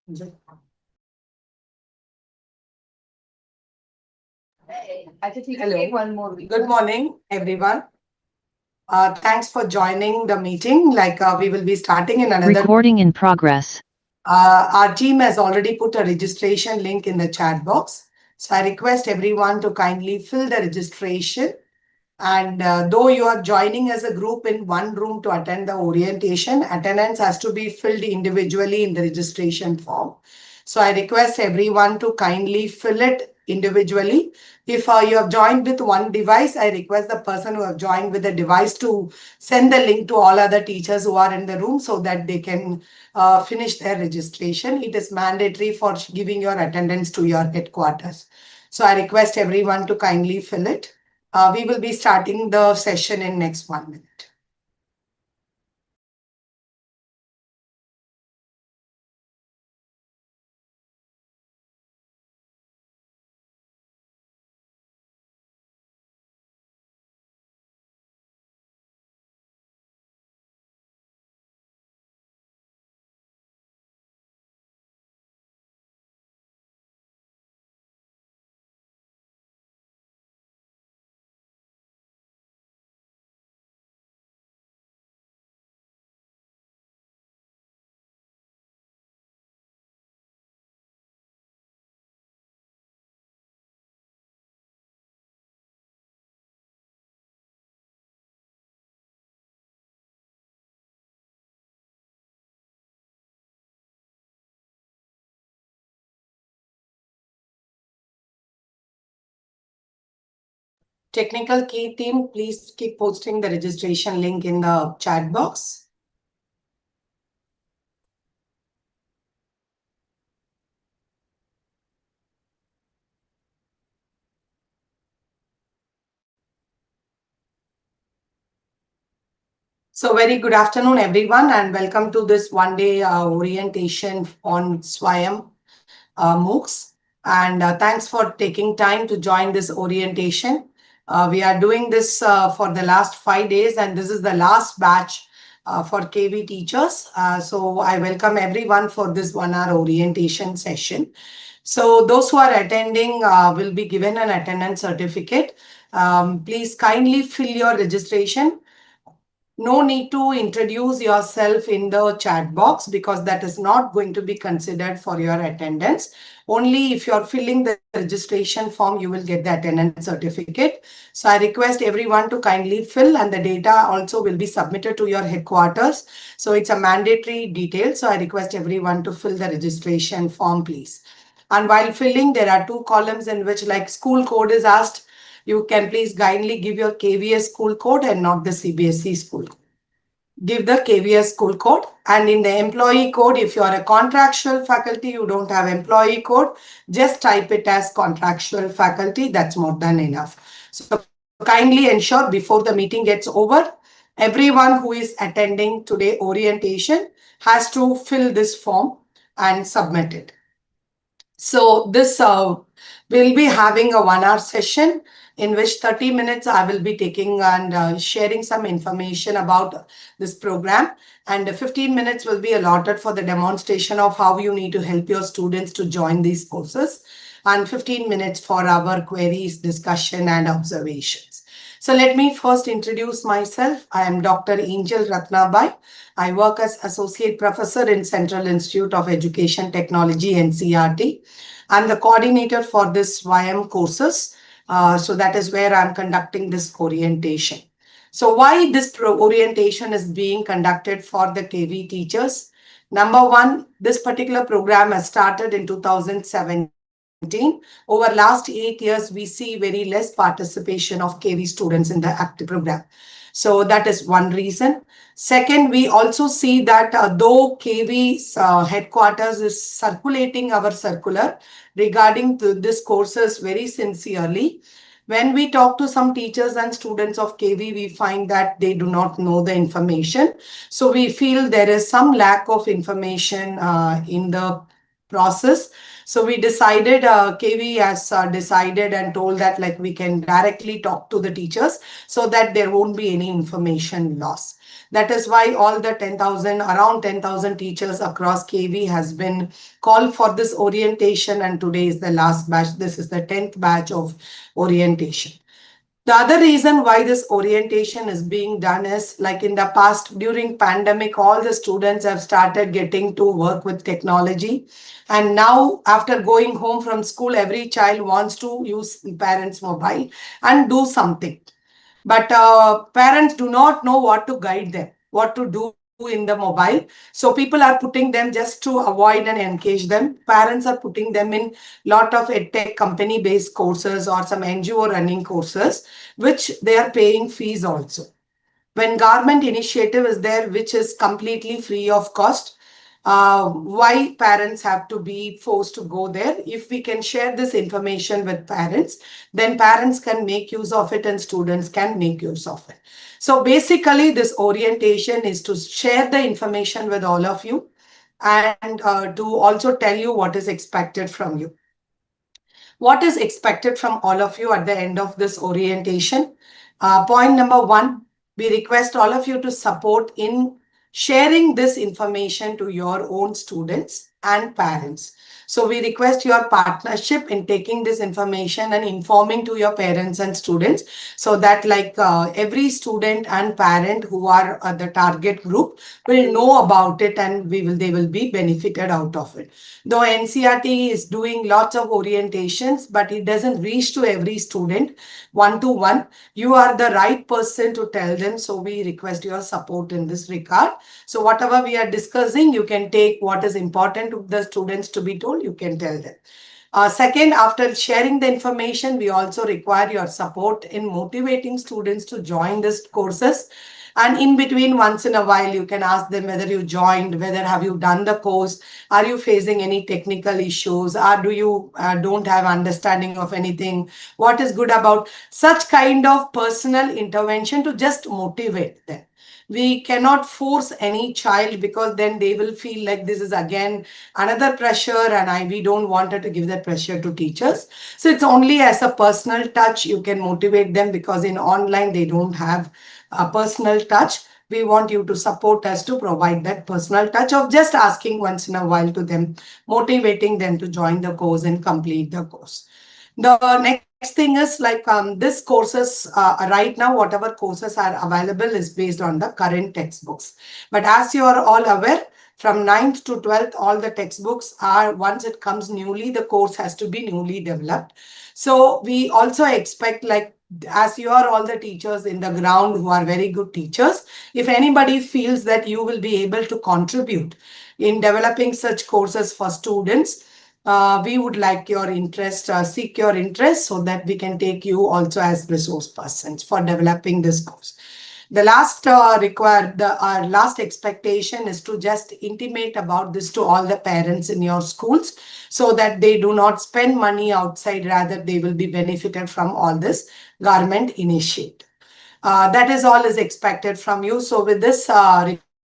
Hello. Good morning, everyone. Thanks for joining the meeting. We will be starting in another. Recording in progress. Our team has already put a registration link in the chat box. So I request everyone to kindly fill the registration. And though you are joining as a group in one room to attend the orientation, attendance has to be filled individually in the registration form. So I request everyone to kindly fill it individually. If you have joined with one device, I request the person who have joined with the device to send the link to all other teachers who are in the room so that they can finish their registration. It is mandatory for giving your attendance to your headquarters. So I request everyone to kindly fill it. We will be starting the session in next 1 minute. Technical key team, please keep posting the registration link in the chat box. So very good afternoon, everyone, and welcome to this one-day orientation on SWAYAM MOOCs. And thanks for taking time to join this orientation. We are doing this for the last 5 days, and this is the last batch for KV teachers. So I welcome everyone for this 1-hour orientation session. So those who are attending will be given an attendance certificate. Please kindly fill your registration. No need to introduce yourself in the chat box because that is not going to be considered for your attendance. Only if you're filling the registration form, you will get the attendance certificate. So I request everyone to kindly fill, and the data also will be submitted to your headquarters. So it's a mandatory detail. So I request everyone to fill the registration form, please. And while filling, there are 2 columns in which like school code is asked. You can please kindly give your KVS school code and not the CBSE school code. Give the KVS school code, and in the employee code, if you are a contractual faculty, you don't have employee code, just type it as contractual faculty. That's more than enough. So kindly ensure before the meeting gets over, everyone who is attending today orientation has to fill this form and submit it. So this we'll be having a 1-hour session in which 30 minutes I will be taking and sharing some information about this program, and 15 minutes will be allotted for the demonstration of how you need to help your students to join these courses, and 15 minutes for our queries, discussion and observations. So let me first introduce myself. I am Dr. Angel Ratnabai. I work as Associate Professor in Central Institute of Education Technology, NCERT. I'm the coordinator for this SWAYAM courses. So that is where I'm conducting this orientation. So why this orientation is being conducted for the KV teachers? Number one, this particular program has started in 2017. Over last 8 years, we see very less participation of KV students in the active program. So that is one reason. Second, we also see that though KV's headquarters is circulating our circular regarding to this courses very sincerely, when we talk to some teachers and students of KV, we find that they do not know the information. So we feel there is some lack of information in the process. So we decided, KV has decided and told that like we can directly talk to the teachers so that there won't be any information loss. That is why all the 10,000, around 10,000 teachers across KV has been called for this orientation, and today is the last batch. This is the 10th batch of orientation. The other reason why this orientation is being done is like in the past, during pandemic, all the students have started getting to work with technology. And now after going home from school, every child wants to use parents' mobile and do something. But parents do not know what to guide them, what to do in the mobile. So people are putting them just to avoid and engage them. Parents are putting them in lot of edtech company based courses or some NGO running courses, which they are paying fees also. When government initiative is there, which is completely free of cost, why parents have to be forced to go there? If we can share this information with parents, then parents can make use of it and students can make use of it. So basically this orientation is to share the information with all of you, and to also tell you what is expected from you. What is expected from all of you at the end of this orientation? Point number one, we request all of you to support in sharing this information to your own students and parents. So we request your partnership in taking this information and informing to your parents and students, so that like every student and parent who are the target group will know about it, and they will be benefited out of it. Though NCRT is doing lots of orientations, but it doesn't reach to every student one to one. You are the right person to tell them. So we request your support in this regard. So whatever we are discussing, you can take what is important to the students to be told, you can tell them. Second, after sharing the information, we also require your support in motivating students to join these courses. And in between, once in a while, you can ask them whether you joined, whether have you done the course, are you facing any technical issues, or do you don't have understanding of anything, what is good about such kind of personal intervention to just motivate them. We cannot force any child, because then they will feel like this is again another pressure, and we don't want to give that pressure to teachers. So it's only as a personal touch you can motivate them, because in online they don't have a personal touch. We want you to support us to provide that personal touch of just asking once in a while to them, motivating them to join the course and complete the course. The next thing is like this courses right now, whatever courses are available is based on the current textbooks. But as you are all aware, from 9th to 12th, all the textbooks are, once it comes newly, the course has to be newly developed. So we also expect, like, as you are all the teachers in the ground who are very good teachers, if anybody feels that you will be able to contribute in developing such courses for students, we would like your interest, seek your interest, so that we can take you also as resource persons for developing this course. The last our last expectation is to just intimate about this to all the parents in your schools, so that they do not spend money outside, rather they will be benefited from all this government initiative. That is all is expected from you. So with this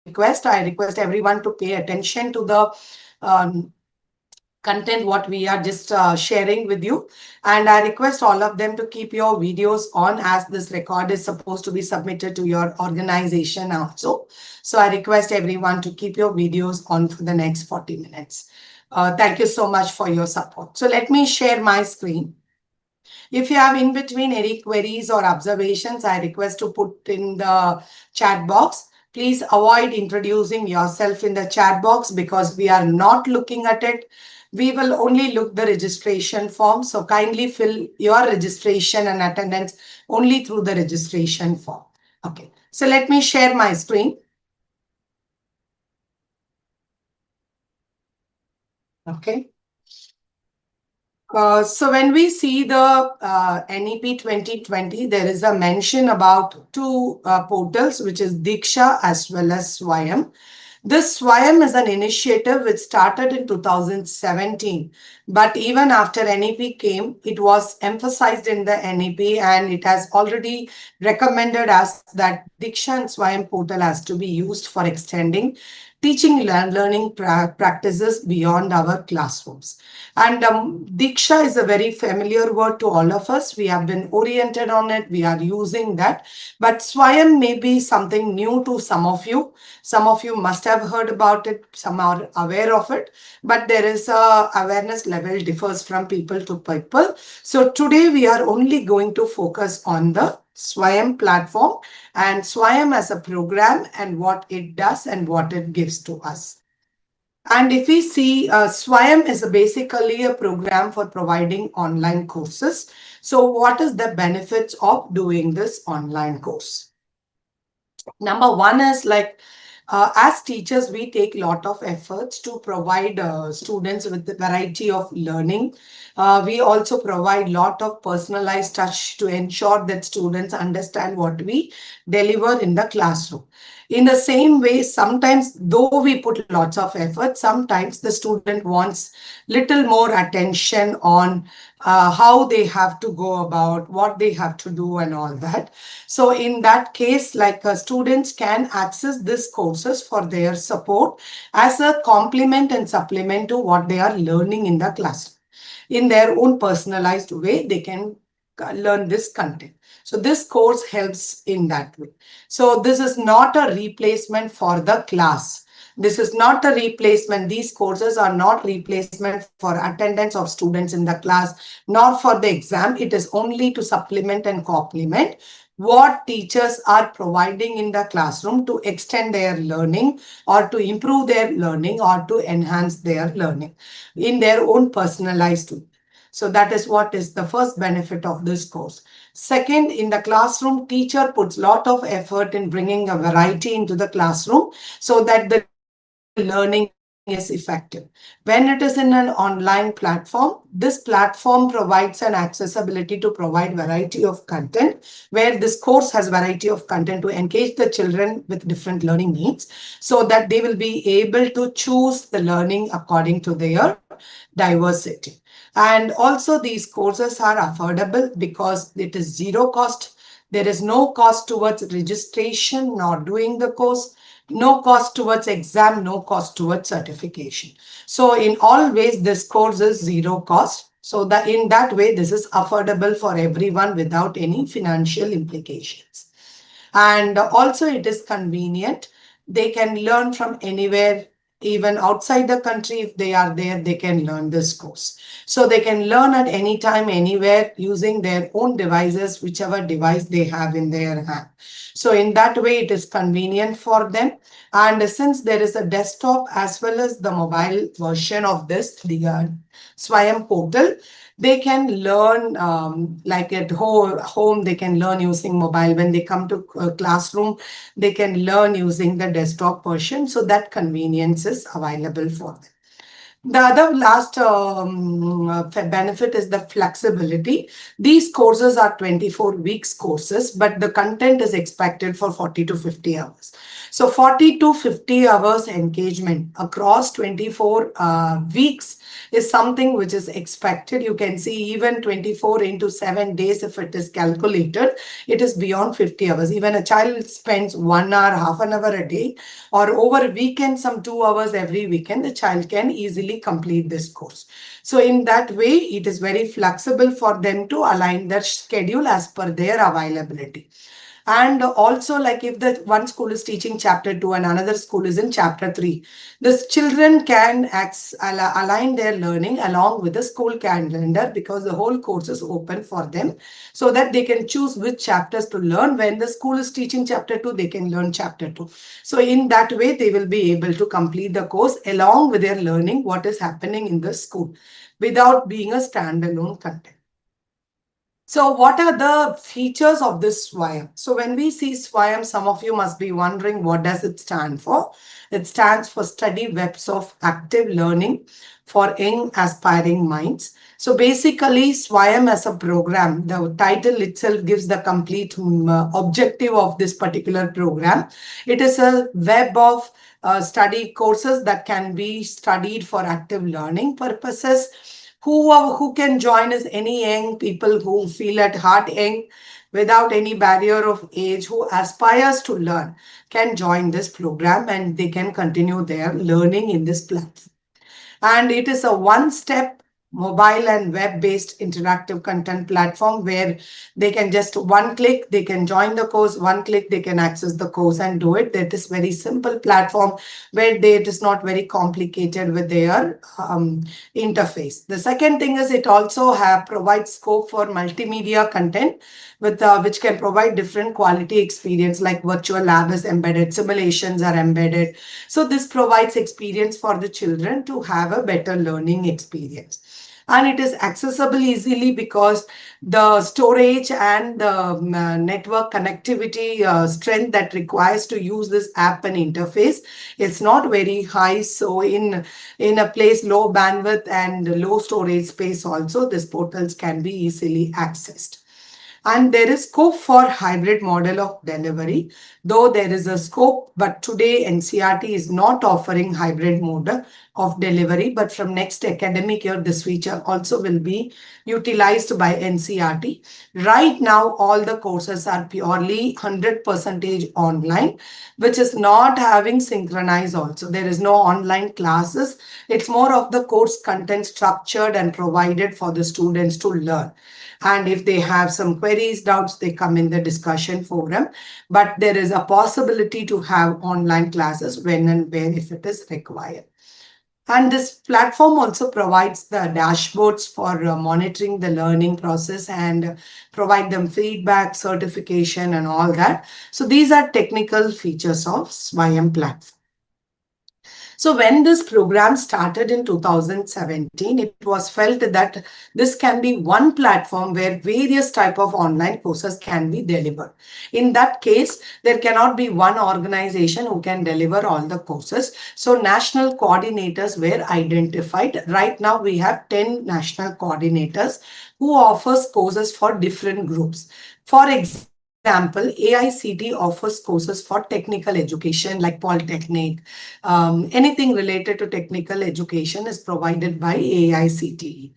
request, I request everyone to pay attention to the um, content what we are just sharing with you, and I request all of them to keep your videos on, as this record is supposed to be submitted to your organization also. So I request everyone to keep your videos on for the next 40 minutes. Thank you so much for your support. So let me share my screen. If you have in between any queries or observations, I request to put in the chat box. Please avoid introducing yourself in the chat box, because we are not looking at it. We will only look the registration form. So kindly fill your registration and attendance only through the registration form. Okay. So let me share my screen. Okay. So when we see the NEP 2020, there is a mention about two portals, which is Diksha as well as SWAYAM. This SWAYAM is an initiative which started in 2017, but even after NEP came, it was emphasized in the NEP, and it has already recommended us that Diksha and SWAYAM portal has to be used for extending teaching learning practices beyond our classrooms. And Diksha is a very familiar word to all of us. We have been oriented on it. We are using that. But Swayam may be something new to some of you. Some of you must have heard about it. Some are aware of it. But there is a awareness level differs from people to people. So today we are only going to focus on the SWAYAM platform and SWAYAM as a program and what it does and what it gives to us. And if we see, SWAYAM is basically a program for providing online courses. So what is the benefits of doing this online course? Number one is like, as teachers, we take a lot of efforts to provide students with the variety of learning. We also provide a lot of personalized touch to ensure that students understand what we deliver in the classroom. In the same way, sometimes though we put lots of effort, sometimes the student wants little more attention on how they have to go about, what they have to do and all that. So in that case, like students can access these courses for their support as a complement and supplement to what they are learning in the classroom. In their own personalized way, they can learn this content. So this course helps in that way. So this is not a replacement for the class. This is not a replacement. These courses are not replacement for attendance of students in the class, nor for the exam. It is only to supplement and complement what teachers are providing in the classroom to extend their learning or to improve their learning or to enhance their learning in their own personalized way. So that is what is the first benefit of this course. Second, in the classroom, teacher puts lot of effort in bringing a variety into the classroom so that the learning is effective. When it is in an online platform, this platform provides an accessibility to provide variety of content, where this course has variety of content to engage the children with different learning needs so that they will be able to choose the learning according to their diversity. And also these courses are affordable because it is zero cost. There is no cost towards registration nor doing the course, no cost towards exam, no cost towards certification. So in all ways, this course is zero cost. So that in that way, this is affordable for everyone without any financial implications. And also it is convenient. They can learn from anywhere, even outside the country. If they are there, they can learn this course. So they can learn at any time, anywhere, using their own devices, whichever device they have in their hand. So in that way, it is convenient for them. And since there is a desktop as well as the mobile version of this, the SWAYAM portal, they can learn like at home, they can learn using mobile. When they come to classroom, they can learn using the desktop version. So that convenience is available for them. The other last benefit is the flexibility. These courses are 24 weeks courses, but the content is expected for 40 to 50 hours. So 40 to 50 hours engagement across 24 weeks is something which is expected. You can see even 24 into 7 days, if it is calculated, it is beyond 50 hours. Even a child spends 1 hour, half an hour a day, or over a weekend, some 2 hours every weekend, the child can easily complete this course. So in that way, it is very flexible for them to align their schedule as per their availability. And also, like if the one school is teaching chapter 2 and another school is in chapter 3, the children can align their learning along with the school calendar, because the whole course is open for them, so that they can choose which chapters to learn. When the school is teaching chapter 2, they can learn chapter 2. So in that way, they will be able to complete the course along with their learning what is happening in the school without being a standalone content. So what are the features of this SWAYAM? So when we see SWAYAM, some of you must be wondering, what does it stand for? It stands for Study Webs of Active Learning for Young Aspiring Minds. So basically, SWAYAM as a program, the title itself gives the complete objective of this particular program. It is a web of study courses that can be studied for active learning purposes. Who can join is any young people who feel at heart young, without any barrier of age who aspires to learn can join this program and they can continue their learning in this platform. And it is a one-step mobile and web-based interactive content platform where they can just one click, they can join the course, one click, they can access the course and do it. That is very simple platform where it is not very complicated with their interface. The second thing is it also provides scope for multimedia content with which can provide different quality experience, like virtual lab is embedded, simulations are embedded. So this provides experience for the children to have a better learning experience. And it is accessible easily because the storage and the network connectivity strength that requires to use this app and interface, it's not very high. So in a place low bandwidth and low storage space also, these portals can be easily accessed. And there is scope for hybrid model of delivery, though there is a scope, but today NCERT is not offering hybrid model of delivery, but from next academic year, this feature also will be utilized by NCERT. Right now, all the courses are purely 100% online, which is not having synchronized also. There is no online classes. It's more of the course content structured and provided for the students to learn. And if they have some queries, doubts, they come in the discussion forum. But there is a possibility to have online classes when and where if it is required. And this platform also provides the dashboards for monitoring the learning process and provide them feedback, certification, and all that. So these are technical features of SWAYAM platform. So when this program started in 2017, it was felt that this can be one platform where various type of online courses can be delivered. In that case, there cannot be one organization who can deliver all the courses. So national coordinators were identified. Right now, we have 10 national coordinators who offers courses for different groups. For example, AICT offers courses for technical education like Polytechnic. Anything related to technical education is provided by AICTE.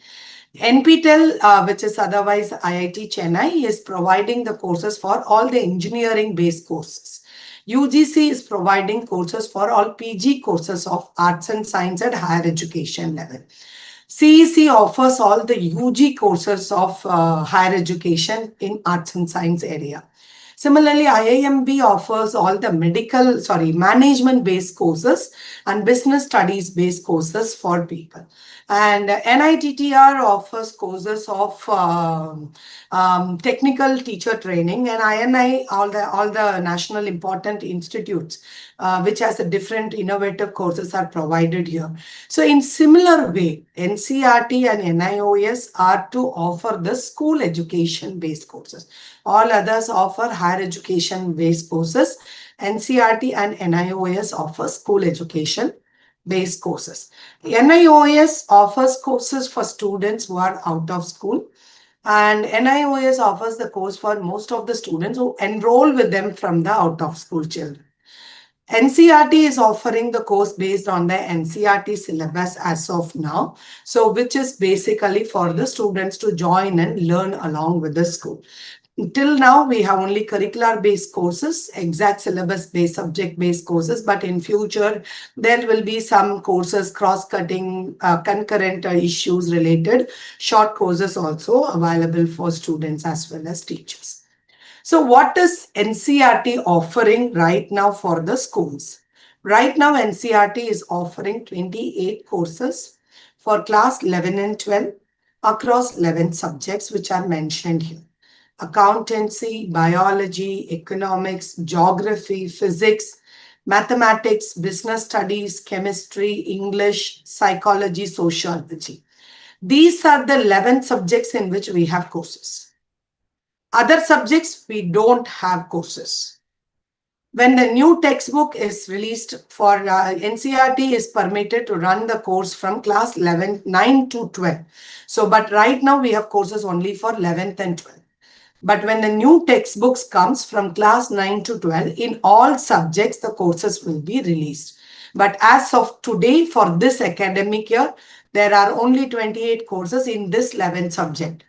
NPTEL, which is otherwise IIT Chennai, is providing the courses for all the engineering-based courses. UGC is providing courses for all PG courses of arts and science at higher education level. CEC offers all the UG courses of higher education in arts and science area. Similarly, IIMB offers all the management-based courses and business studies-based courses for people. And NITTR offers courses of technical teacher training, and INI, all the national important institutes, which has a different innovative courses are provided here. So in similar way, NCERT and NIOS are to offer the school education-based courses. All others offer higher education-based courses. NCERT and NIOS offer school education-based courses. NIOS offers courses for students who are out of school, and NIOS offers the course for most of the students who enroll with them from the out-of-school children. NCERT is offering the course based on the NCERT syllabus as of now, so which is basically for the students to join and learn along with the school. Till now, we have only curricular-based courses, exact syllabus-based, subject-based courses, but in future, there will be some courses, cross-cutting, concurrent issues related, short courses also available for students as well as teachers. So what is NCERT offering right now for the schools? Right now, NCERT is offering 28 courses for class 11 and 12 across 11 subjects, which are mentioned here: accountancy, biology, economics, geography, physics, mathematics, business studies, chemistry, English, psychology, sociology. These are the 11 subjects in which we have courses. Other subjects, we don't have courses. When the new textbook is released for NCERT is permitted to run the course from class 11, 9 to 12. So, but right now we have courses only for 11th and 12th. But when the new textbooks comes from class 9 to 12, in all subjects, the courses will be released. But as of today, for this academic year, there are only 28 courses in this 11 subject.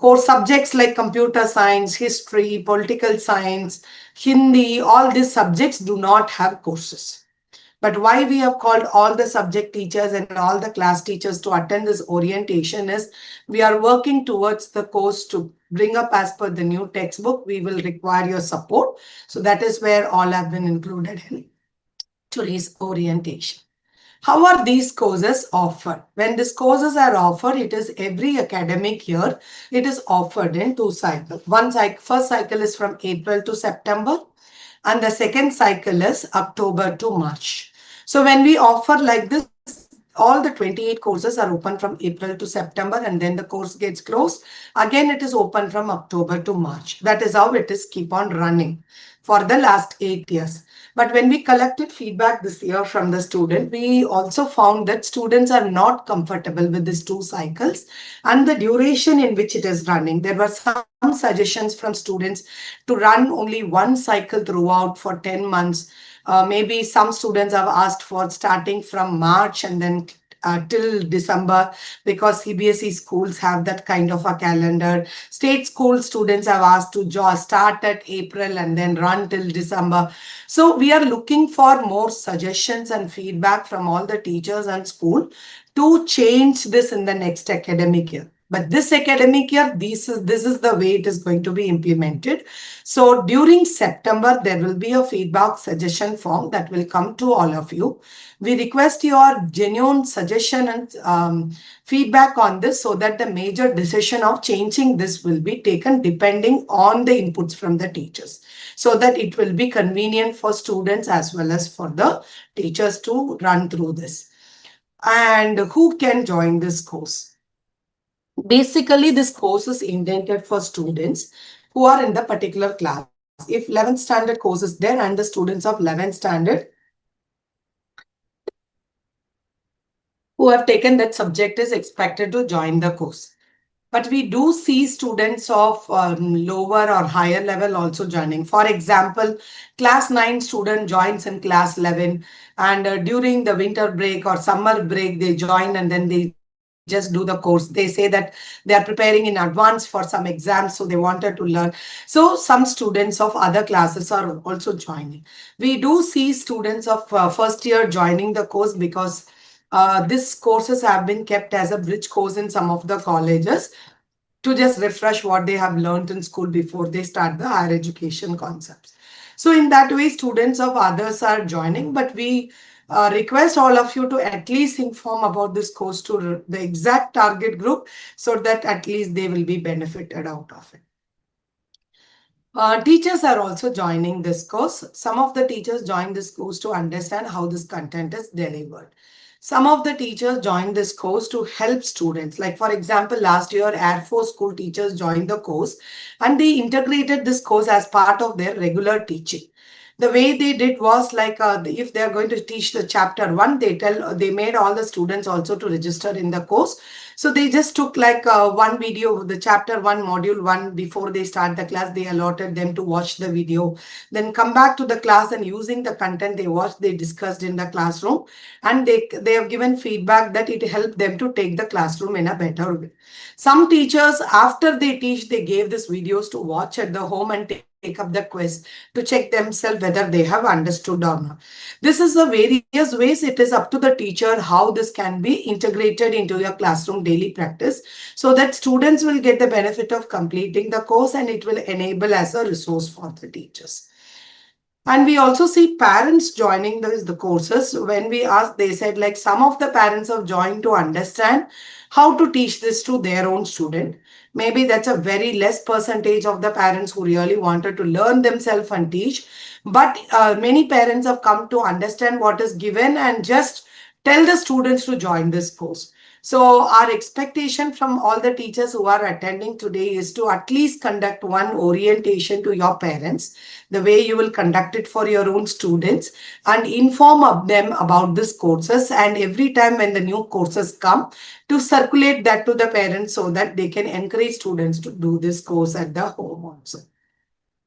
Core subjects like computer science, history, political science, Hindi, all these subjects do not have courses. But why we have called all the subject teachers and all the class teachers to attend this orientation is we are working towards the course to bring up as per the new textbook. We will require your support. So that is where all have been included in today's orientation. How are these courses offered? When these courses are offered, it is every academic year, it is offered in two cycles. First cycle is from April to September, and the second cycle is October to March. So when we offer like this, all the 28 courses are open from April to September, and then the course gets closed. Again, it is open from October to March. That is how it is keep on running for the last 8 years. But when we collected feedback this year from the student, we also found that students are not comfortable with these two cycles and the duration in which it is running. There were some suggestions from students to run only one cycle throughout for 10 months. Maybe some students have asked for starting from March and then till December, because CBSE schools have that kind of a calendar. State school students have asked to start at April and then run till December. So we are looking for more suggestions and feedback from all the teachers and school to change this in the next academic year. But this academic year, this is the way it is going to be implemented. So during September, there will be a feedback suggestion form that will come to all of you. We request your genuine suggestion and feedback on this so that the major decision of changing this will be taken depending on the inputs from the teachers, so that it will be convenient for students as well as for the teachers to run through this. And who can join this course? Basically, this course is intended for students who are in the particular class. If 11th standard course is there and the students of 11th standard who have taken that subject is expected to join the course. But we do see students of lower or higher level also joining. For example, class 9 student joins in class 11, and during the winter break or summer break, they join and then they just do the course. They say that they are preparing in advance for some exams, so they wanted to learn. So some students of other classes are also joining. We do see students of first year joining the course because these courses have been kept as a bridge course in some of the colleges to just refresh what they have learned in school before they start the higher education concepts. So in that way, students of others are joining, but we request all of you to at least inform about this course to the exact target group so that at least they will be benefited out of it. Teachers are also joining this course. Some of the teachers join this course to understand how this content is delivered. Some of the teachers join this course to help students. Like for example, last year, Air Force school teachers joined the course and they integrated this course as part of their regular teaching. The way they did was like if they are going to teach the chapter 1, they made all the students also to register in the course. So they just took like one video, the chapter 1, module 1, before they start the class, they allotted them to watch the video, then come back to the class and using the content they watched, they discussed in the classroom, and they have given feedback that it helped them to take the classroom in a better way. Some teachers, after they teach, they gave these videos to watch at the home and take up the quiz to check themselves whether they have understood or not. This is the various ways. It is up to the teacher how this can be integrated into your classroom daily practice so that students will get the benefit of completing the course and it will enable as a resource for the teachers. And we also see parents joining the courses. When we asked, they said like some of the parents have joined to understand how to teach this to their own student. Maybe that's a very less percentage of the parents who really wanted to learn themselves and teach. But many parents have come to understand what is given and just tell the students to join this course. So our expectation from all the teachers who are attending today is to at least conduct one orientation to your parents, the way you will conduct it for your own students, and inform them about these courses. And every time when the new courses come, to circulate that to the parents so that they can encourage students to do this course at the home also.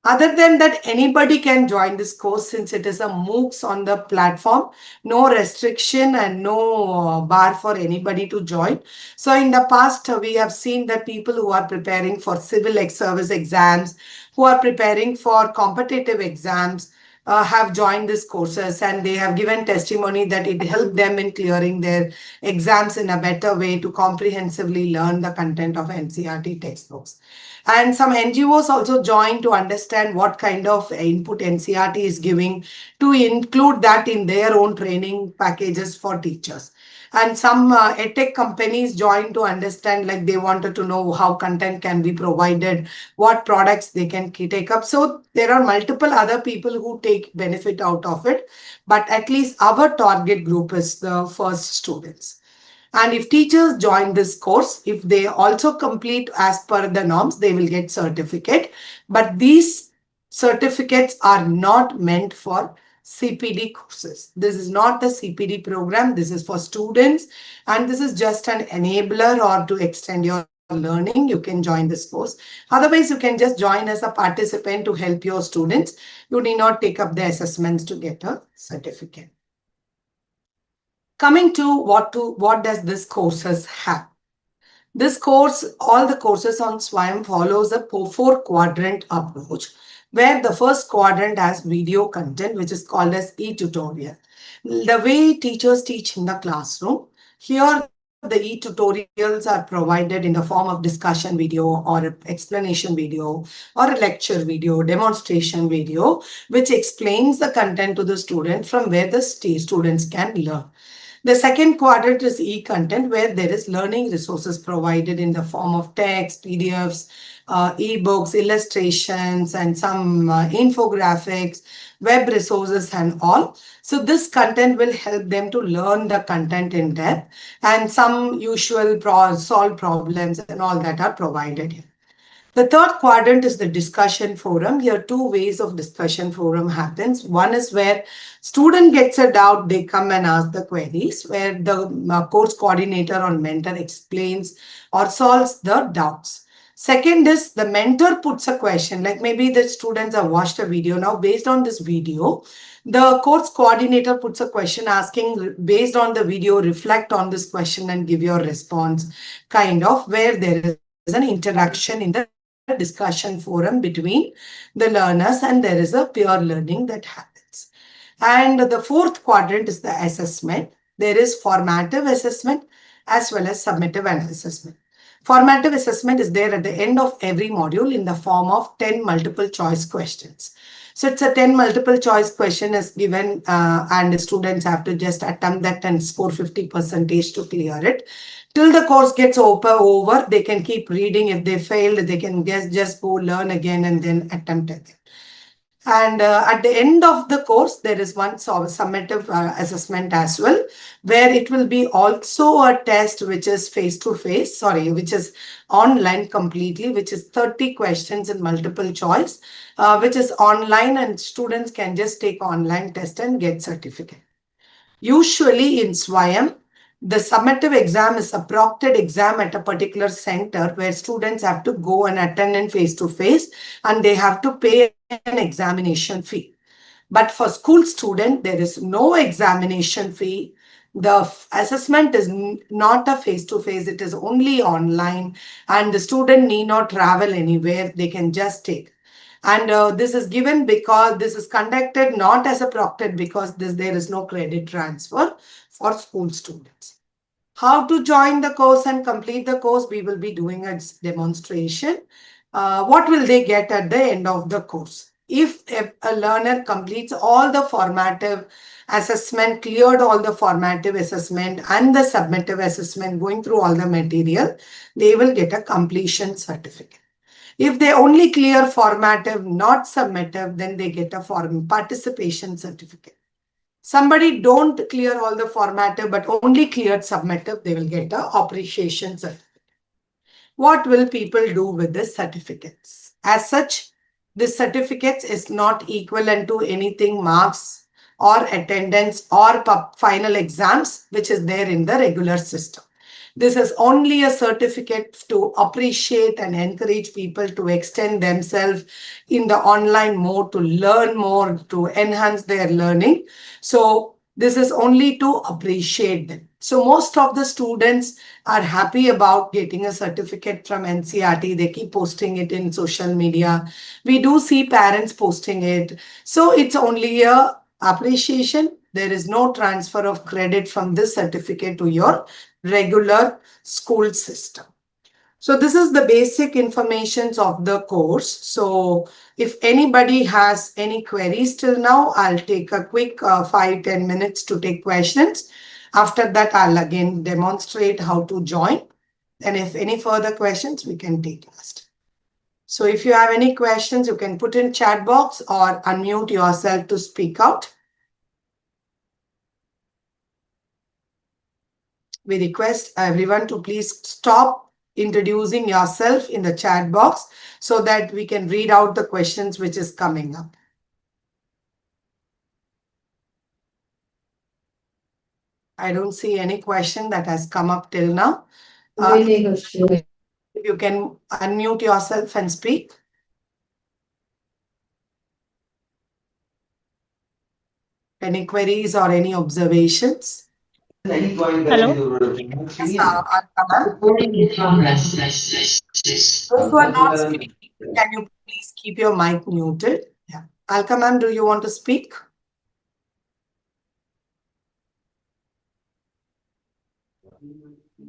Other than that, anybody can join this course since it is a MOOCs on the platform. No restriction and no bar for anybody to join. So in the past, we have seen that people who are preparing for civil service exams, who are preparing for competitive exams, have joined these courses, and they have given testimony that it helped them in clearing their exams in a better way to comprehensively learn the content of NCERT textbooks. And some NGOs also join to understand what kind of input NCERT is giving, to include that in their own training packages for teachers. And some edtech companies join to understand, like they wanted to know how content can be provided, what products they can take up. So there are multiple other people who take benefit out of it, but at least our target group is the first students. And if teachers join this course, if they also complete as per the norms, they will get certificate. But these certificates are not meant for CPD courses. This is not a CPD program. This is for students. And this is just an enabler or to extend your learning. You can join this course. Otherwise, you can just join as a participant to help your students. You need not take up the assessments to get a certificate. Coming to what does this courses have? This course, all the courses on SWAYAM follows a four quadrant approach, where the first quadrant has video content, which is called as e-tutorial. The way teachers teach in the classroom, here the e-tutorials are provided in the form of discussion video or explanation video or a lecture video, demonstration video, which explains the content to the student from where the students can learn. The second quadrant is e-content, where there is learning resources provided in the form of text, PDFs, ebooks, illustrations, and some infographics, web resources, and all. So this content will help them to learn the content in depth, and some usual solve problems and all that are provided here. The third quadrant is the discussion forum. Here, two ways of discussion forum happens. One is where student gets a doubt, they come and ask the queries, where the course coordinator or mentor explains or solves the doubts. Second is the mentor puts a question, like maybe the students have watched a video. Now, based on this video, the course coordinator puts a question asking, based on the video, reflect on this question and give your response, kind of, where there is an interaction in the discussion forum between the learners, and there is a peer learning that happens. And the fourth quadrant is the assessment. There is formative assessment as well as summative assessment. Formative assessment is there at the end of every module in the form of 10 multiple choice questions. So it's a 10 multiple choice question is given and the students have to just attempt that and score 50% to clear it. Till the course gets over, they can keep reading. If they failed, they can just go learn again and then attempt again. And at the end of the course, there is one summative assessment as well, where it will be also a test which is which is online completely, which is 30 questions in multiple choice, which is online, and students can just take online test and get certificate. Usually in SWAYAM, the summative exam is a proctored exam at a particular center where students have to go and attend in face-to-face, and they have to pay an examination fee. But for school student, there is no examination fee. The assessment is not a face-to-face, it is only online, and the student need not travel anywhere, they can just take. And this is given because this is conducted not as a proctored, because there is no credit transfer for school students. How to join the course and complete the course, we will be doing a demonstration. What will they get at the end of the course? If a learner completes all the formative assessment, cleared all the formative assessment and the summative assessment, going through all the material, they will get a completion certificate. If they only clear formative, not summative, then they get a participation certificate. Somebody don't clear all the formative but only cleared summative, they will get a appreciation certificate. What will people do with this certificates? As such, this certificates is not equivalent to anything marks or attendance or final exams, which is there in the regular system. This is only a certificate to appreciate and encourage people to extend themselves in the online mode, to learn more, to enhance their learning. So this is only to appreciate them. So most of the students are happy about getting a certificate from NCERT. They keep posting it in social media. We do see parents posting it. So it's only a appreciation. There is no transfer of credit from this certificate to your regular school system. So this is the basic informations of the course. So if anybody has any queries till now, I'll take a quick 5-10 minutes to take questions. After that, I'll again demonstrate how to join. And if any further questions, we can take last. So if you have any questions, you can put in chat box or unmute yourself to speak out. We request everyone to please stop introducing yourself in the chat box so that we can read out the questions which is coming up. I don't see any question that has come up till now. You can unmute yourself and speak. Any queries or any observations? Hello. Yes, those who are not speaking, can you please keep your mic muted? Yeah. Alka ma'am, do you want to speak?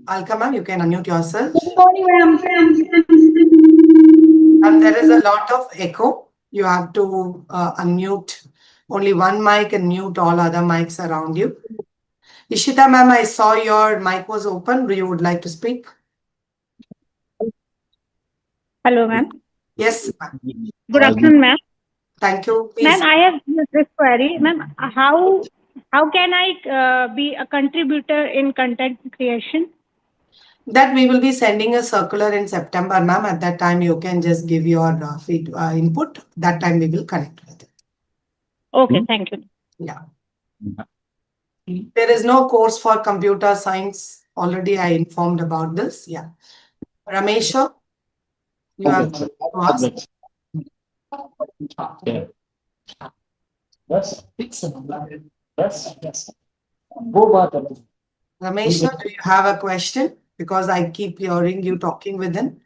Alka ma'am, you can unmute yourself. Good morning, ma'am. And there is a lot of echo. You have to unmute only one mic and mute all other mics around you. Ishita ma'am, I saw your mic was open. You would like to speak? Hello, ma'am. Yes. Good afternoon, ma'am. Thank you. Ma'am, Please. I have this query. Ma'am, how can I be a contributor in content creation? That we will be sending a circular in September, ma'am. At that time, you can just give your input. That time we will connect with it. Okay, thank you. Yeah. There is no course for computer science. Already I informed about this. Yeah. Ramesha, you have to ask. Yeah. That's Ramesha, do you have a question? Because I keep hearing you talking within.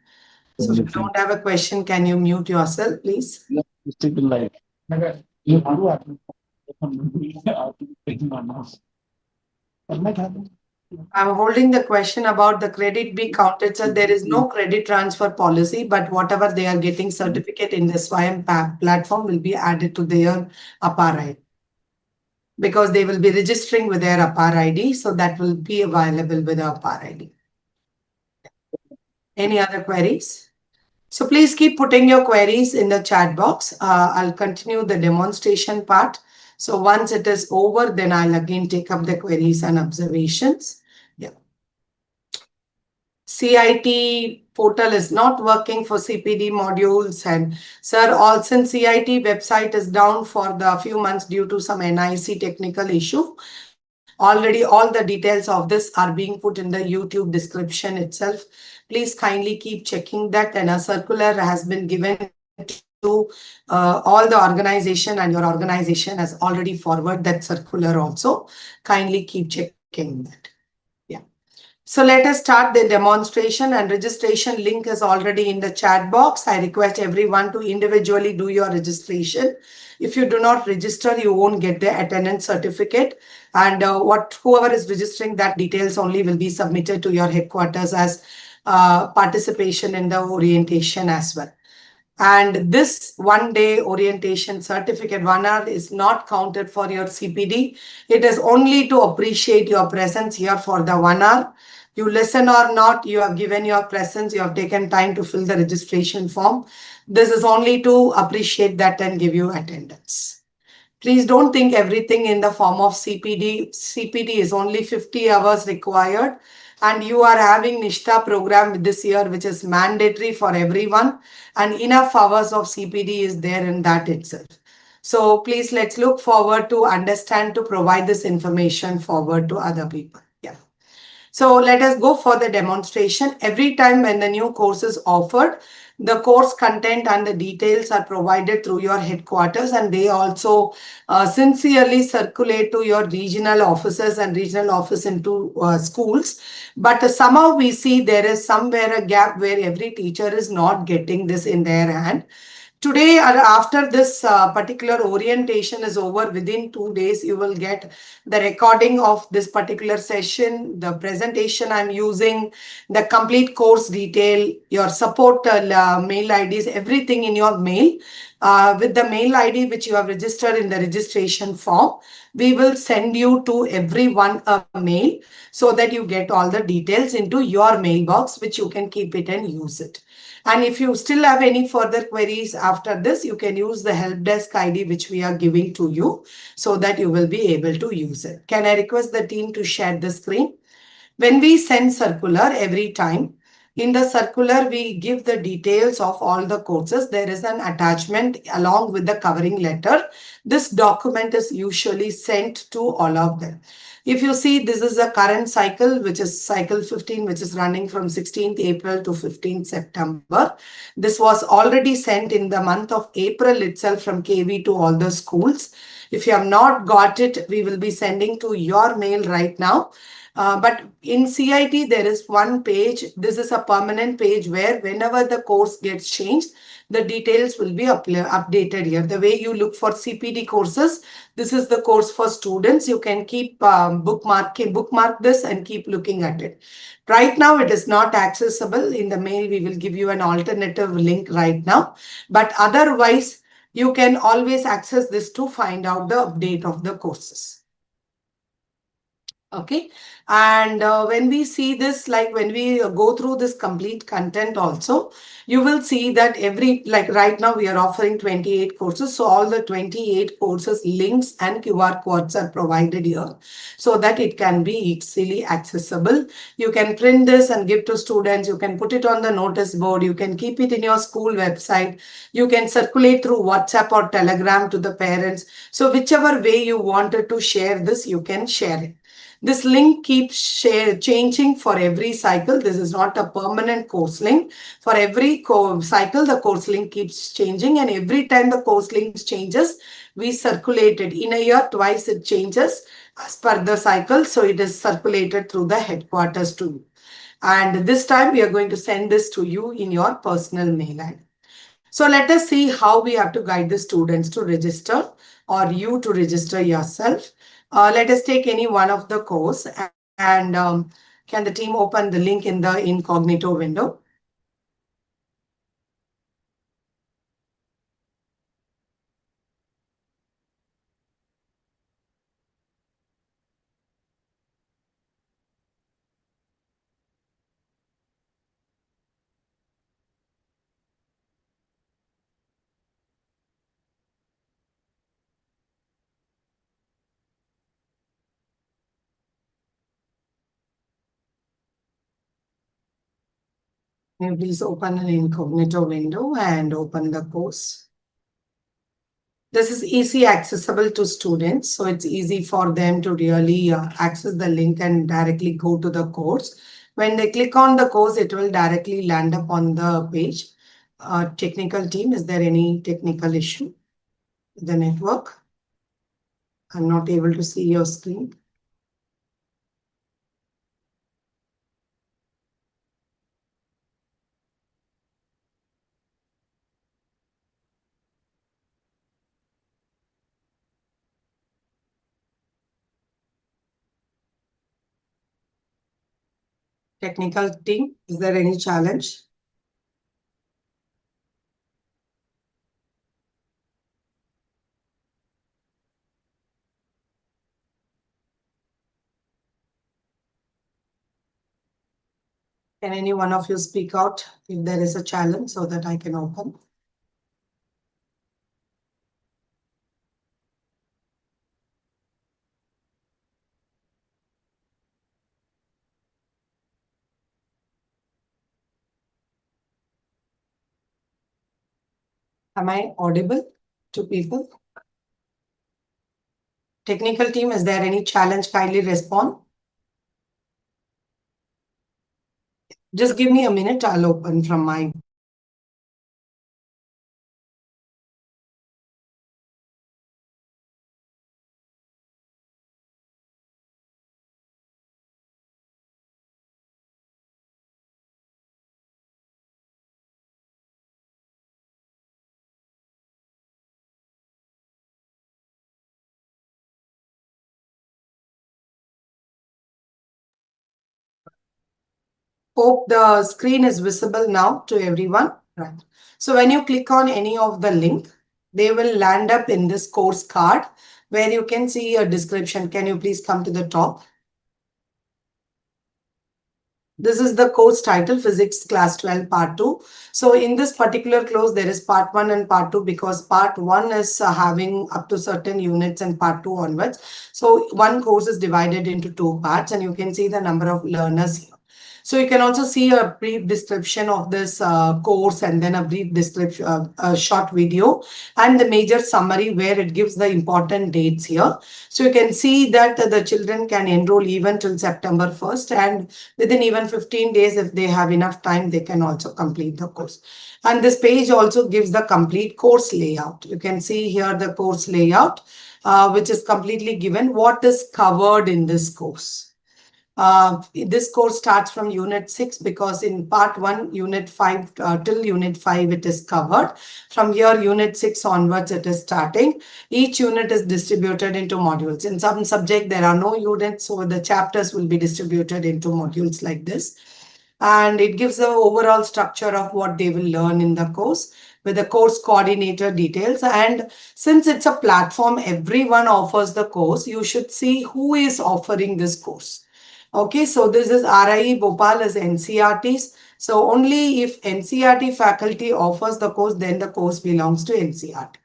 So if you don't have a question, can you mute yourself, please? I'm holding the question about the credit be counted. So there is no credit transfer policy, but whatever they are getting certificate in the SWAYAM platform will be added to their APAR ID. Because they will be registering with their APAR ID. So that will be available with the APAR ID. Any other queries? So please keep putting your queries in the chat box. I'll continue the demonstration part. So once it is over, then I'll again take up the queries and observations. Yeah. CIT portal is not working for CPD modules. And sir, all since CIT website is down for the few months due to some NIC technical issue. Already all the details of this are being put in the YouTube description itself. Please kindly keep checking that, and a circular has been given to all the organization, and your organization has already forwarded that circular also. Kindly keep checking that. Yeah. So let us start the demonstration, and registration link is already in the chat box. I request everyone to individually do your registration. If you do not register, you won't get the attendance certificate. And whoever is registering, that details only will be submitted to your headquarters as participation in the orientation as well. And this 1-day orientation certificate, 1 hour, is not counted for your CPD. It is only to appreciate your presence here for the 1 hour. You listen or not, you have given your presence, you have taken time to fill the registration form. This is only to appreciate that and give you attendance. Please don't think everything in the form of CPD. CPD is only 50 hours required. And you are having Nishta program this year, which is mandatory for everyone. And enough hours of CPD is there in that itself. So please, let's look forward to understand to provide this information forward to other people. Yeah. So let us go for the demonstration. Every time when the new course is offered, the course content and the details are provided through your headquarters, and they also sincerely circulate to your regional offices and regional office into schools. But somehow we see there is somewhere a gap where every teacher is not getting this in their hand. Today, after this particular orientation is over, within 2 days, you will get the recording of this particular session, the presentation I'm using, the complete course detail, your support mail IDs, everything in your mail. With the mail ID which you have registered in the registration form, we will send you to everyone a mail so that you get all the details into your mailbox, which you can keep it and use it. And if you still have any further queries after this, you can use the help desk ID which we are giving to you so that you will be able to use it. Can I request the team to share the screen? When we send circular every time, in the circular, we give the details of all the courses. There is an attachment along with the covering letter. This document is usually sent to all of them. If you see, this is a current cycle, which is cycle 15, which is running from 16th April to 15th September. This was already sent in the month of April itself from KV to all the schools. If you have not got it, we will be sending to your mail right now. But in CIT, there is one page. This is a permanent page where whenever the course gets changed, the details will be updated here. The way you look for CPD courses, this is the course for students. You can keep bookmark this and keep looking at it. Right now, it is not accessible. In the mail, we will give you an alternative link right now. But otherwise, you can always access this to find out the update of the courses. Okay. And when we see this, like when we go through this complete content also, you will see that like right now we are offering 28 courses. So all the 28 courses links and QR codes are provided here so that it can be easily accessible. You can print this and give to students. You can put it on the notice board. You can keep it in your school website. You can circulate through WhatsApp or Telegram to the parents. So whichever way you wanted to share this, you can share it. This link keeps changing for every cycle. This is not a permanent course link. For every cycle, the course link keeps changing, and every time the course link changes, we circulate it. In a year, twice it changes as per the cycle. So it is circulated through the headquarters too. And this time we are going to send this to you in your personal mail ID. So let us see how we have to guide the students to register or you to register yourself. Let us take any one of the course, and can the team open the link in the incognito window? Can you please open an incognito window and open the course? This is easy accessible to students, so it's easy for them to really access the link and directly go to the course. When they click on the course, it will directly land up on the page. Technical team, is there any technical issue with the network? I'm not able to see your screen. Technical team, is there any challenge? Can any one of you speak out if there is a challenge so that I can open? Am I audible to people? Technical team, is there any challenge? Kindly respond. Just give me a minute, I'll open from my. Hope the screen is visible now to everyone. Right. So when you click on any of the link, they will land up in this course card where you can see a description. Can you please come to the top? This is the course title, Physics Class 12 Part 2. So in this particular course, there is Part 1 and Part 2 because Part 1 is having up to certain units and Part 2 onwards. So one course is divided into two parts and you can see the number of learners here. So you can also see a brief description of this course and then a brief description, a short video and the major summary where it gives the important dates here. So you can see that the children can enroll even till September 1st and within even 15 days, if they have enough time, they can also complete the course. And this page also gives the complete course layout. You can see here the course layout, which is completely given what is covered in this course. This course starts from Unit 6 because in Part 1, Unit 5 till Unit 5 it is covered. From here, Unit 6 onwards it is starting. Each unit is distributed into modules. In some subject, there are no units, so the chapters will be distributed into modules like this. And it gives the overall structure of what they will learn in the course with the course coordinator details. And since it's a platform, everyone offers the course. You should see who is offering this course. Okay, so this is RIE Bhopal as NCRTs. So only if NCRT faculty offers the course, then the course belongs to NCRT.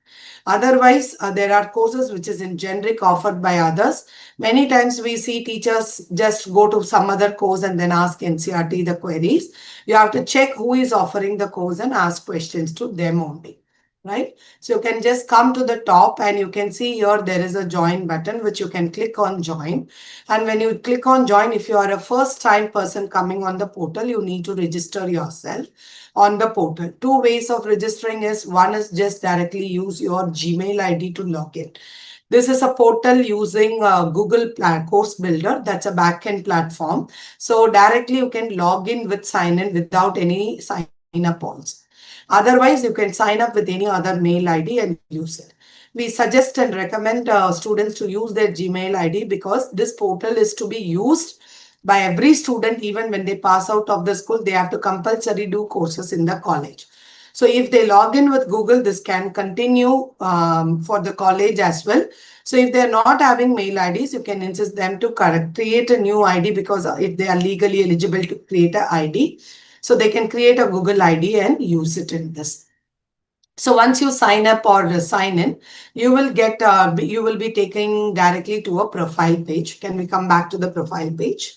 Otherwise, there are courses which is in generic offered by others. Many times we see teachers just go to some other course and then ask NCRT the queries. You have to check who is offering the course and ask questions to them only. Right? So you can just come to the top and you can see here there is a join button which you can click on join. And when you click on join, if you are a first time person coming on the portal, you need to register yourself on the portal. Two ways of registering is one is just directly use your Gmail ID to log in. This is a portal using Google Course Builder. That's a backend platform. So directly you can log in with sign in without any sign up also. Otherwise, you can sign up with any other mail ID and use it. We suggest and recommend students to use their Gmail ID because this portal is to be used by every student. Even when they pass out of the school, they have to compulsory do courses in the college. So if they log in with Google, this can continue for the college as well. So if they're not having mail IDs, you can insist them to create a new ID because if they are legally eligible to create an ID, so they can create a Google ID and use it in this. So once you sign up or sign in, you will get you will be taken directly to a profile page. Can we come back to the profile page?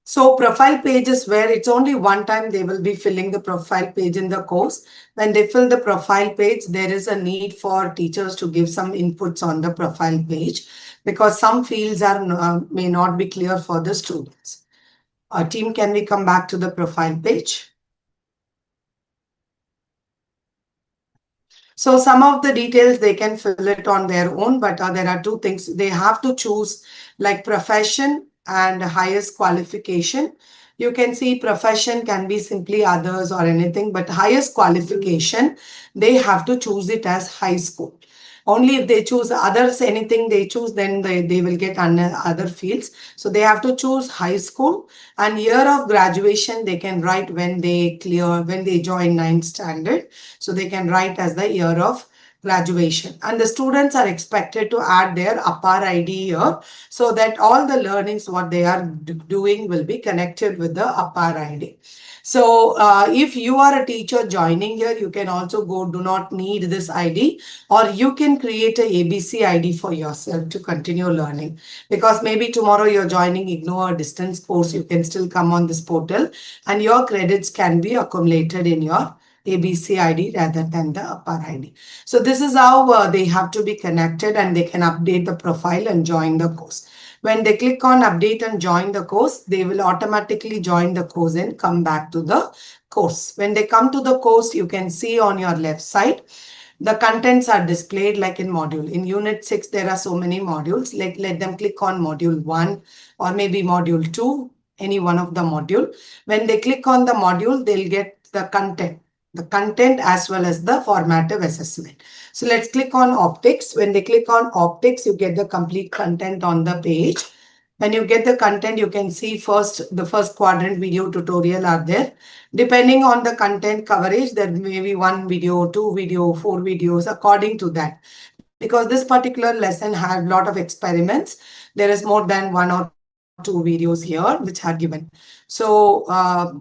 So profile page is where it's only one time they will be filling the profile page in the course. When they fill the profile page, there is a need for teachers to give some inputs on the profile page because some fields are may not be clear for the students. Team, can we come back to the profile page? So some of the details they can fill it on their own, but there are two things. They have to choose like profession and highest qualification. You can see profession can be simply others or anything, but highest qualification, they have to choose it as high school. Only if they choose others, anything they choose, then they will get other fields. So they have to choose high school and year of graduation, they can write when they when they join 9th standard. So they can write as the year of graduation. And the students are expected to add their APAR ID here so that all the learnings what they are doing will be connected with the APAR ID. So if you are a teacher joining here, you can also go, do not need this ID, or you can create a ABC ID for yourself to continue learning. Because maybe tomorrow you're joining ignore a distance course, you can still come on this portal and your credits can be accumulated in your ABC ID rather than the APAR ID. So this is how they have to be connected and they can update the profile and join the course. When they click on update and join the course, they will automatically join the course and come back to the course. When they come to the course, you can see on your left side, the contents are displayed like in module. In unit 6, there are so many modules. Let them click on module 1 or maybe module 2, any one of the module. When they click on the module, they'll get the content as well as the formative assessment. So let's click on optics. When they click on optics, you get the complete content on the page. When you get the content, you can see the first quadrant video tutorial are there. Depending on the content coverage, there may be 1 video, 2 video, 4 videos according to that. Because this particular lesson had a lot of experiments, there is more than 1 or 2 videos here which are given. So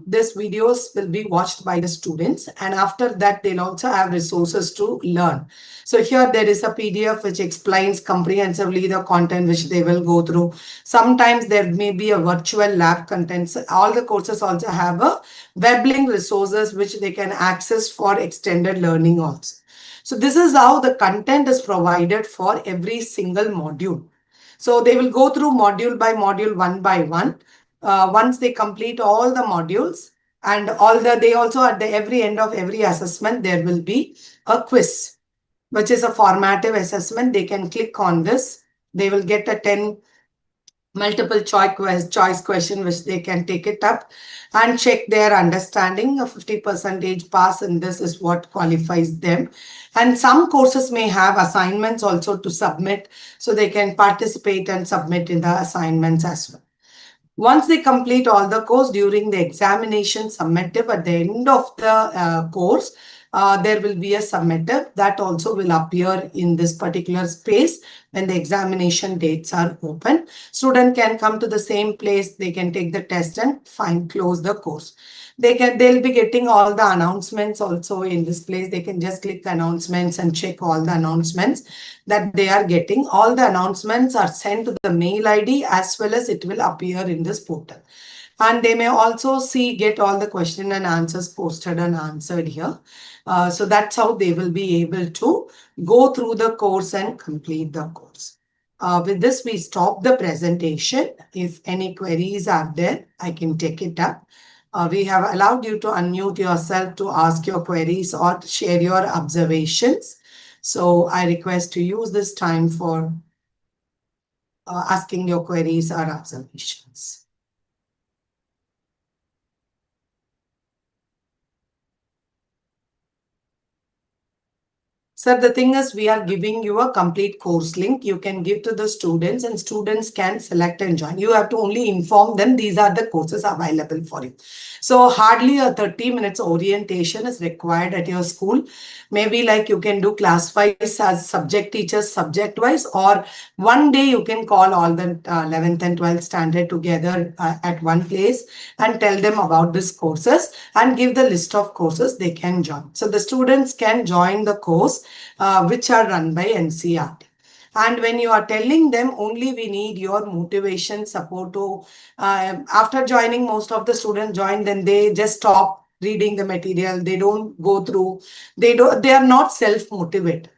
these videos will be watched by the students, and after that they'll also have resources to learn. So here there is a PDF which explains comprehensively the content which they will go through. Sometimes there may be a virtual lab contents. All the courses also have a web link resources which they can access for extended learning also. So this is how the content is provided for every single module. So they will go through module by module, one by one. Once they complete all the modules, and they also at the every end of every assessment, there will be a quiz, which is a formative assessment. They can click on this. They will get a 10 multiple choice question which they can take it up and check their understanding. A 50% pass in this is what qualifies them. And some courses may have assignments also to submit, so they can participate and submit in the assignments as well. Once they complete all the course, during the examination summative at the end of the course, there will be a summative that also will appear in this particular space when the examination dates are open. Student can come to the same place, they can take the test and close the course. They'll be getting all the announcements also in this place. They can just click announcements and check all the announcements that they are getting. All the announcements are sent to the mail ID as well as it will appear in this portal. And they may also get all the question and answers posted and answered here. So that's how they will be able to go through the course and complete the course. With this, we stop the presentation. If any queries are there, I can take it up. We have allowed you to unmute yourself to ask your queries or share your observations. So I request to use this time for asking your queries or observations. Sir, the thing is, we are giving you a complete course link. You can give to the students and students can select and join. You have to only inform them these are the courses available for you. So hardly a 30 minutes orientation is required at your school. Maybe like you can do class wise as subject teachers, subject wise, or one day you can call all the 11th and 12th standard together at one place and tell them about these courses and give the list of courses they can join. So the students can join the course which are run by NCERT. And when you are telling them, only we need your motivation, support to, after joining, most of the students join, then they just stop reading the material. They don't go through, they are not self-motivated.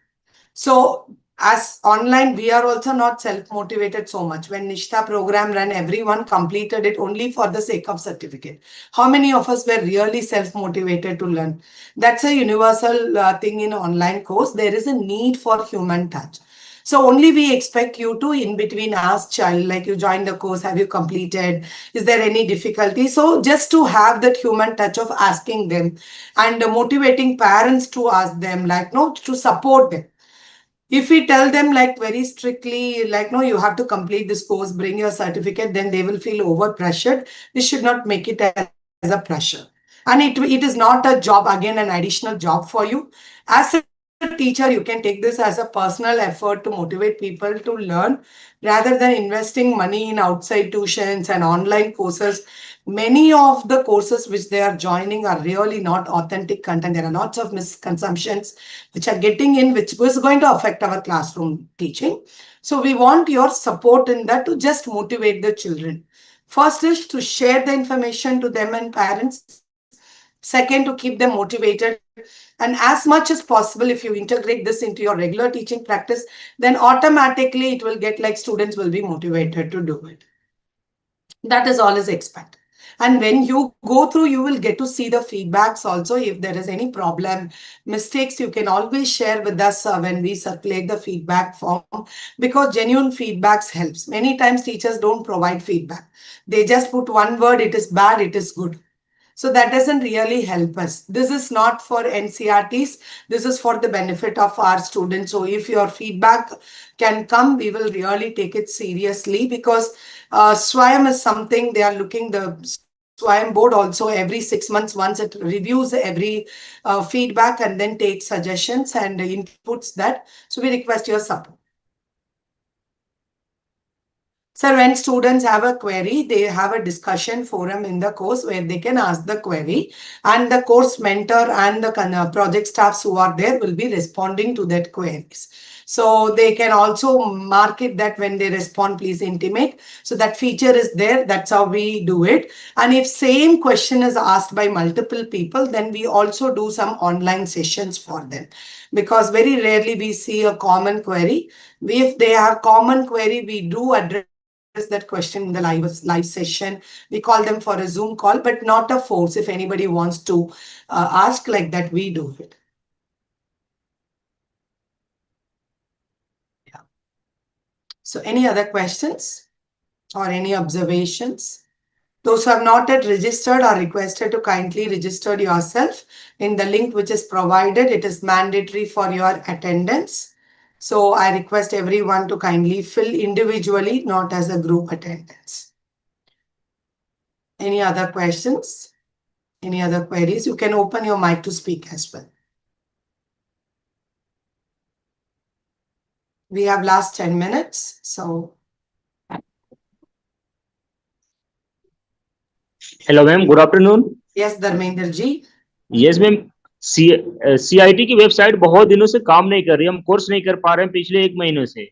So as online, we are also not self-motivated so much. When Nishta program ran, everyone completed it only for the sake of certificate. How many of us were really self-motivated to learn? That's a universal thing in online course. There is a need for human touch. So only we expect you to in between ask child, like you joined the course, have you completed? Is there any difficulty? So just to have that human touch of asking them and motivating parents to ask them, like, no, to support them. If we tell them like very strictly, like, no, you have to complete this course, bring your certificate, then they will feel over pressured. We should not make it as a pressure. And it is not a job, again, an additional job for you. As a teacher, you can take this as a personal effort to motivate people to learn rather than investing money in outside tuitions and online courses. Many of the courses which they are joining are really not authentic content. There are lots of misconceptions which are getting in, which is going to affect our classroom teaching. So we want your support in that to just motivate the children. First is to share the information to them and parents. Second, to keep them motivated. And as much as possible, if you integrate this into your regular teaching practice, then automatically it will get like students will be motivated to do it. That is all is expected. And when you go through, you will get to see the feedbacks also. If there is any problem, mistakes, you can always share with us when we circulate the feedback form, because genuine feedbacks helps. Many times teachers don't provide feedback. They just put one word, it is bad, it is good. So that doesn't really help us. This is not for NCRTs. This is for the benefit of our students. So if your feedback can come, we will really take it seriously, because SWAYAM is something they are looking, the SWAYAM board also every 6 months once it reviews every feedback and then takes suggestions and inputs that. So we request your support. Sir, when students have a query, they have a discussion forum in the course where they can ask the query, and the course mentor and the project staffs who are there will be responding to that queries. So they can also mark it that when they respond, please intimate. So that feature is there. That's how we do it. And if same question is asked by multiple people, then we also do some online sessions for them, because very rarely we see a common query. If they have common query, we do address that question in the live session. We call them for a Zoom call, but not a force. If anybody wants to ask like that, we do it. Yeah. So any other questions or any observations? Those who have not yet registered are requested to kindly register yourself in the link which is provided. It is mandatory for your attendance. So I request everyone to kindly fill individually, not as a group attendance. Any other questions? Any other queries? You can open your mic to speak as well. We have last 10 minutes. So. Hello, ma'am. Good afternoon. Yes, Dharmender ji. Yes, ma'am. CIT की website बहुत दिनों से काम नहीं कर रही, हम course नहीं कर पा रहे हैं पिछले 1 महीने से।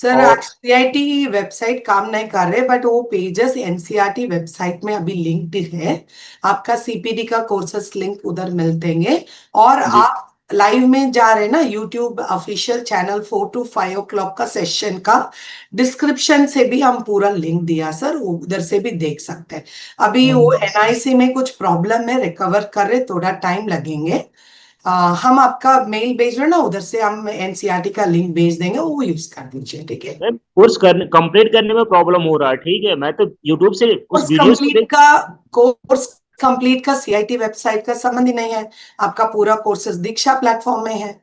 सर एनसीईआरटी वेबसाइट काम नहीं कर रहे, बट वो पेजेस एनसीईआरटी वेबसाइट में अभी लिंक्ड है। आपका सीपीडी का कोर्सेस लिंक उधर मिलते और आप लाइव में जा रहे हैं ना, YouTube official channel 4 to 5 o'clock का सेशन का डिस्क्रिप्शन से भी हम पूरा लिंक दिया सर, उधर से भी देख सकते हैं। अभी वो एनआईसी में कुछ प्रॉब्लम है, रिकवर कर रहे, थोड़ा टाइम लगेंगे। हम आपका मेल भेज रहे ना, उधर से हम एनसीईआरटी का लिंक भेज देंगे, वो यूज कर दीजिए, ठीक है। कोर्स करने कंप्लीट करने में प्रॉब्लम हो रहा है, ठीक है। मैं तो यूट्यूब से उस वीडियोस को कोर्स कंप्लीट का सीआईटी वेबसाइट का संबंध ही नहीं है। आपका पूरा कोर्सेज दीक्षा प्लेटफॉर्म में है।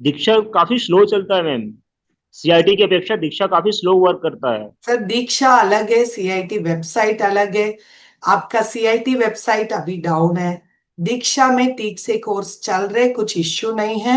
दीक्षा काफी स्लो चलता है मैम, सीआईटी की अपेक्षा दीक्षा काफी स्लो वर्क करता है। सर दीक्षा अलग है, सीआईटी वेबसाइट अलग है। आपका सीआईटी वेबसाइट अभी डाउन है, दीक्षा में ठीक से कोर्स चल रहे, कुछ इश्यू नहीं है।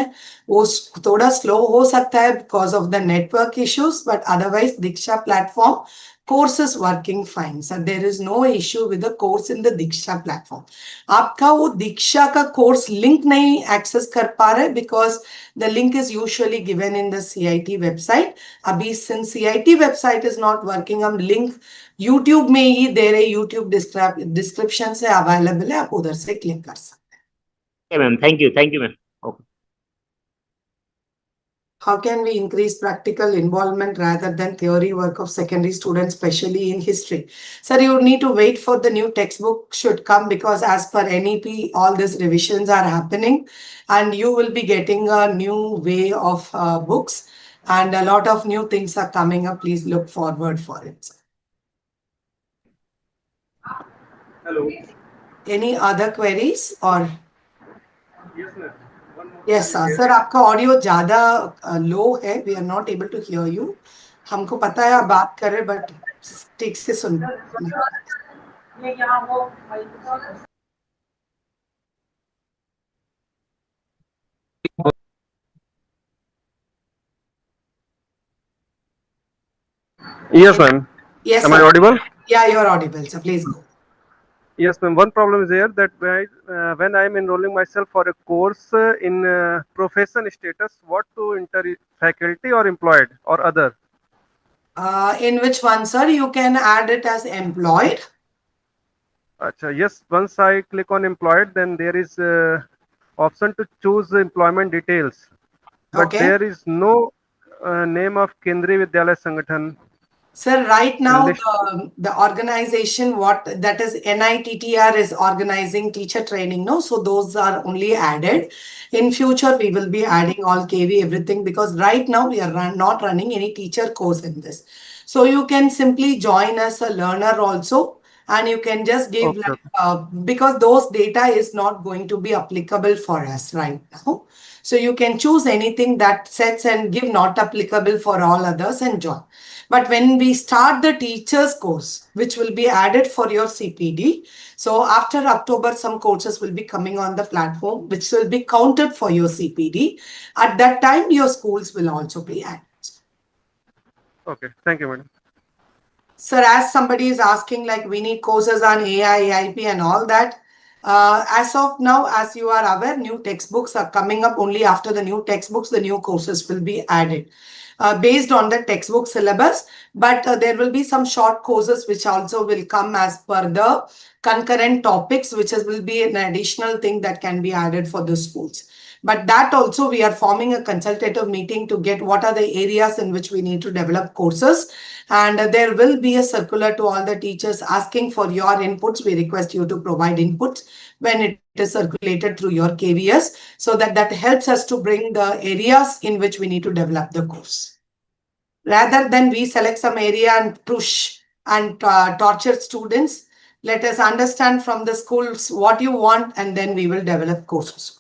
वो थोड़ा स्लो हो सकता है because of the network issues, but otherwise Diksha platform course is working fine. So there is no issue with the course in the Diksha platform. आपका वो दीक्षा का कोर्स लिंक नहीं एक्सेस कर पा रहे because the link is usually given in the CIT website. अभी since CIT website is not working, हम link YouTube में ही दे रहे, YouTube डिस्क्रिप्शन से अवेलेबल है, आप उधर से क्लिक कर सकते हैं। Ma'am thank you ma'am. How can we increase practical involvement rather than theory work of secondary students, especially in history? Sir, you need to wait for the new textbook should come, because as per NEP, all these revisions are happening and you will be getting a new way of books and a lot of new things are coming up. Please look forward for it. Hello. Any other queries or? Yes, ma'am. Yes, sir. Sir, आपका audio ज्यादा लो है, we are not able to hear you. हमको पता है आप बात कर रहे, बट ठीक से सुन। Yes, ma'am. Yes, Am sir. I audible? Yeah, you are audible, sir. Please go. Yes, ma'am. One problem is there that when I am enrolling myself for a course in profession status, what to enter, faculty or employed or other? In which one, sir? You can add it as employed. Acha, yes, once I click on employed, then there is option to choose employment details, but Okay. there is no name of Kendriya Vidyalaya Sangathan Sir, right in now list. the organization what that is NITTR is organizing teacher training, no? So those are only added. In future, we will be adding all KV everything because right now we are not running any teacher course in this. So you can simply join as a learner also, and you can just give Okay, like okay, because those data is not going to be applicable for us right now. So you can choose anything that sets and give not applicable for all others and join. But when we start the teachers course, which will be added for your CPD, so after October, some courses will be coming on the platform, which will be counted for your CPD. At that time, your schools will also be added. okay. Thank you, madam. Sir, as somebody is asking, like we need courses on AI, AIP and all that. As of now, as you are aware, new textbooks are coming up. Only after the new textbooks, the new courses will be added based on the textbook syllabus. But there will be some short courses which also will come as per the concurrent topics, will be an additional thing that can be added for the schools. But that also we are forming a consultative meeting to get what are the areas in which we need to develop courses. And there will be a circular to all the teachers asking for your inputs. We request you to provide inputs when it is circulated through your KVS, so that helps us to bring the areas in which we need to develop the course. Rather than we select some area and push and torture students, let us understand from the schools what you want and then we will develop courses.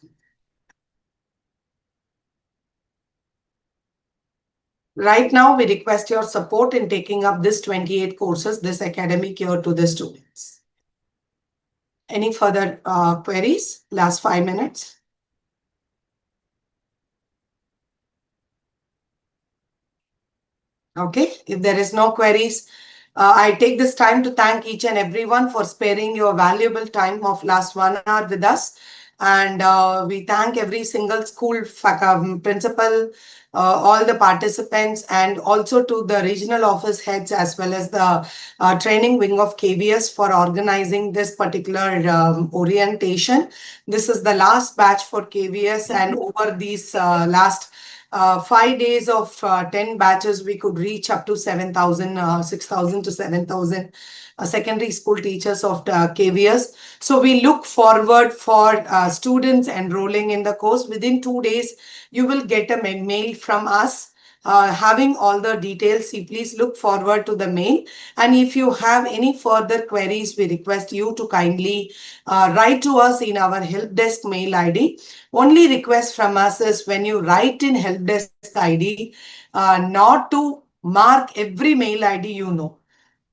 Right now, we request your support in taking up this 28 courses this academic year to the students. Any further queries? Last 5 minutes. Okay, if there is no queries, I take this time to thank each and everyone for sparing your valuable time of last 1 hour with us. And we thank every single school principal, all the participants, and also to the regional office heads as well as the training wing of KVS for organizing this particular orientation. This is the last batch for KVS, and over these last 5 days of 10 batches, we could reach up to 7,000, 6,000 to 7,000 secondary school teachers of KVS. So we look forward for students enrolling in the course. Within 2 days, you will get a mail from us having all the details. You please look forward to the mail. And if you have any further queries, we request you to kindly write to us in our help desk mail ID. Only request from us is when you write in help desk ID, not to mark every mail ID you know.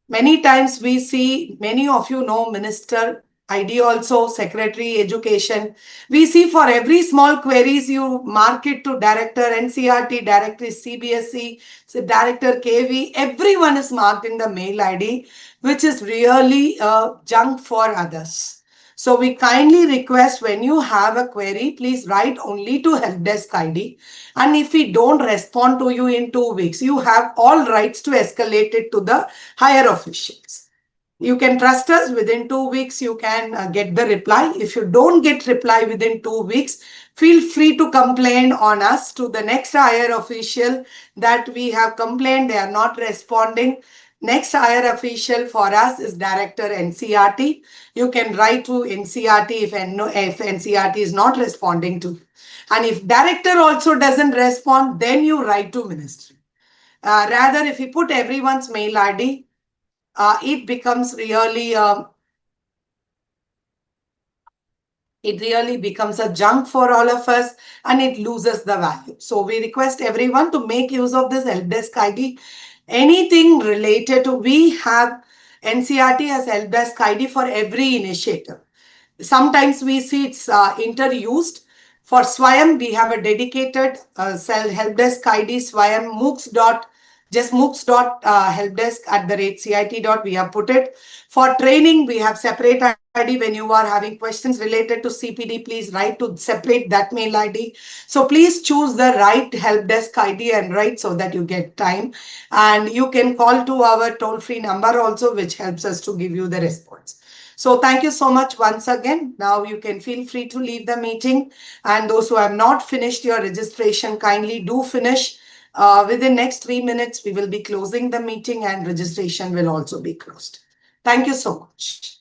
Many times we see, many of you know Minister ID also, Secretary Education. We see for every small queries, you mark it to Director NCRT, Director CBSE, Director KV. Everyone is marked in the mail ID, which is really junk for others. So we kindly request when you have a query, please write only to help desk ID. And if we don't respond to you in 2 weeks, you have all rights to escalate it to the higher officials. You can trust us. Within 2 weeks, you can get the reply. If you don't get reply within 2 weeks, feel free to complain on us to the next higher official that we have complained, they are not responding. Next higher official for us is Director NCRT. You can write to NCRT if NCRT is not responding to. And if director also doesn't respond, then you write to ministry. Rather, if you put everyone's mail ID, it becomes really it really becomes a junk for all of us and it loses the value. So we request everyone to make use of this help desk ID. Anything related to, we have NCRT has help desk ID for every initiative. Sometimes we see it's interused. For SWAYAM, we have a dedicated cell help desk ID, SWAYAM MOOCs dot just moocs dot helpdesk at the rate CIT dot we have put it. For training, we have separate ID. When you are having questions related to CPD, please write to separate that mail ID. So please choose the right help desk ID and write so that you get time. And you can call to our toll-free number also, which helps us to give you the response. So thank you so much once again. Now you can feel free to leave the meeting. And those who have not finished your registration, kindly do finish. Within next 3 minutes, we will be closing the meeting and registration will also be closed. Thank you so much.